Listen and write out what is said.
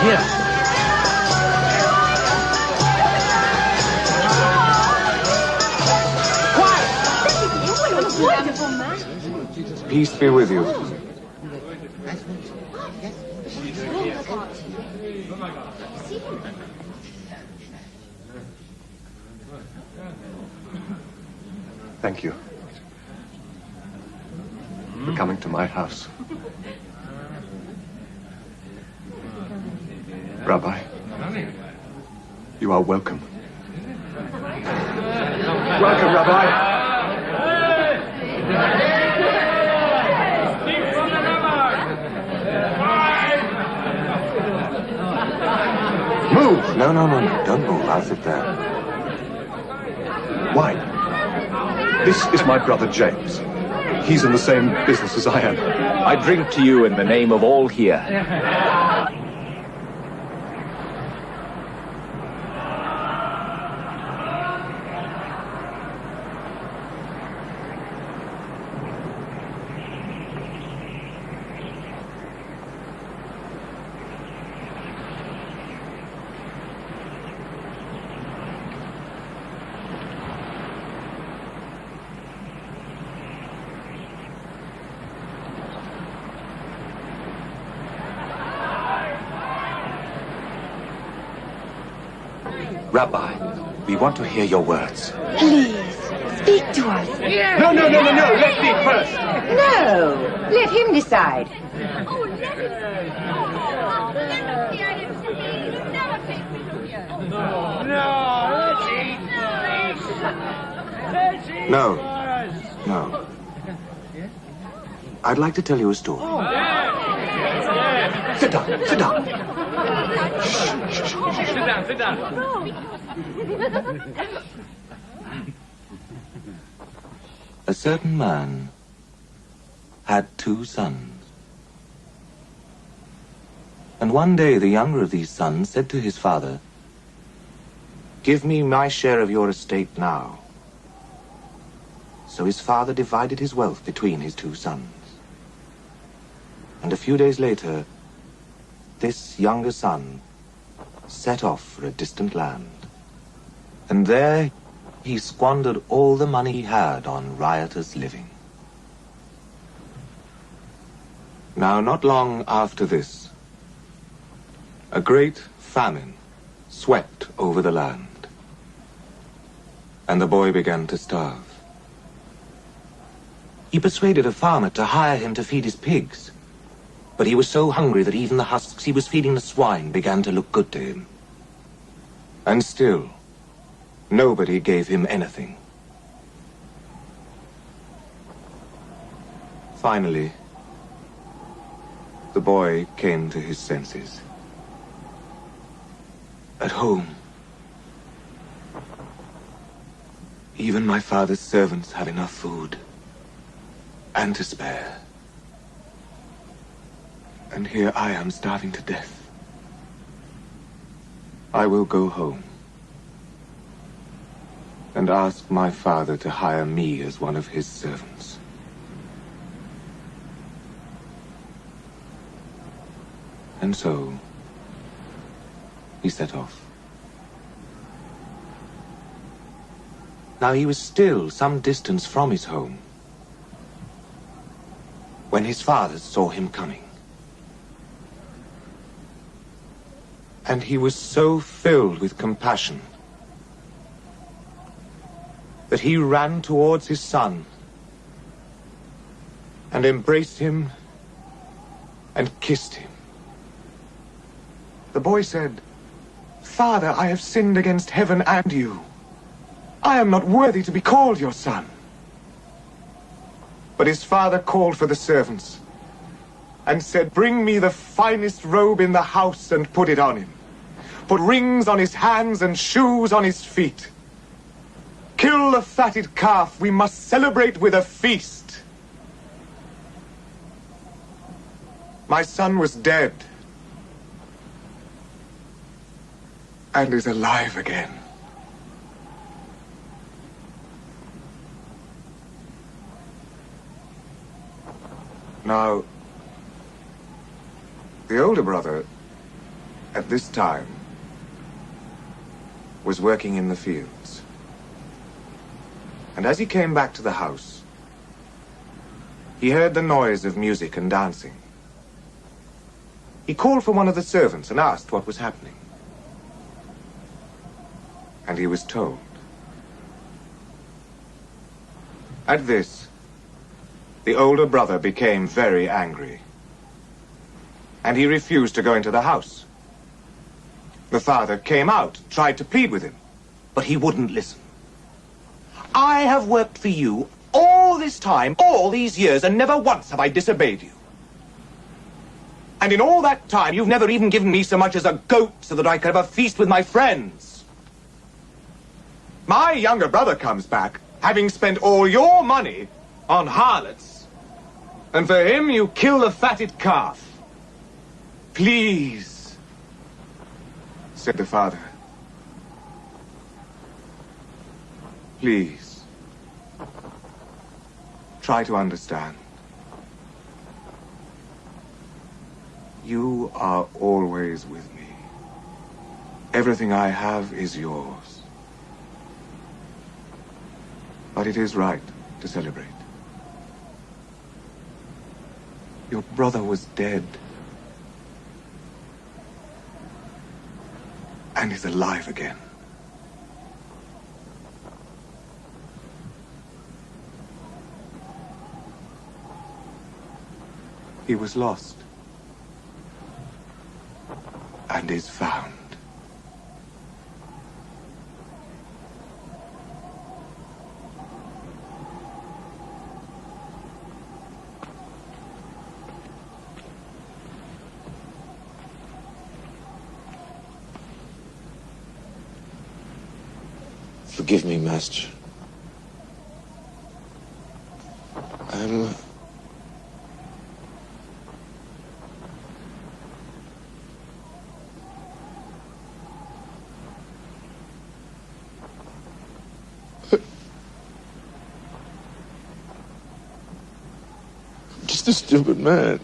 here. Peace be with you. Thank you for coming to my house. Rabbi, you are welcome. Welcome, Rabbi. Move! No, don't move. I'll sit there. Why? This is my brother James. He's in the same business as I am. I drink to you in the name of all here. Rabbi, we want to hear your words. Please, speak to us. No, let me first. No, let him decide. No. I'd like to tell you a story. Sit down. Sit down. A certain man had 2 sons. And one day the younger of these sons said to his father, "Give me my share of your estate now." So his father divided his wealth between his 2 sons. And a few days later, this younger son set off for a distant land. And there he squandered all the money he had on riotous living. Now, not long after this, a great famine swept over the land, and the boy began to starve. He persuaded a farmer to hire him to feed his pigs, but he was so hungry that even the husks he was feeding the swine began to look good to him. And still, nobody gave him anything. Finally, the boy came to his senses. At home, even my father's servants have enough food, and to spare. And here I am starving to death. I will go home and ask my father to hire me as one of his servants. And so, he set off. Now he was still some distance from his home when his father saw him coming. And he was so filled with compassion that he ran towards his son and embraced him and kissed him. The boy said, "Father, I have sinned against heaven and you. I am not worthy to be called your son." But his father called for the servants and said, "Bring me the finest robe in the house and put it on him. Put rings on his hands and shoes on his feet. Kill the fatted calf. We must celebrate with a feast." My son was dead and is alive again. Now, the older brother at this time, was working in the fields. And as he came back to the house, he heard the noise of music and dancing. He called for one of the servants and asked what was happening. And he was told. At this, the older brother became very angry, and he refused to go into the house. The father came out, tried to plead with him, but he wouldn't listen. I have worked for you all this time, all these years, and never once have I disobeyed you. And in all that time, you've never even given me so much as a goat so that I could have a feast with my friends. My younger brother comes back, having spent all your money on harlots. And for him, you kill the fatted calf. Please, said the father. Please, try to understand. You are always with me. Everything I have is yours. But it is right to celebrate. Your brother was dead. And is alive again. He was lost. And is found. Forgive me, Master. I'm... just a stupid man.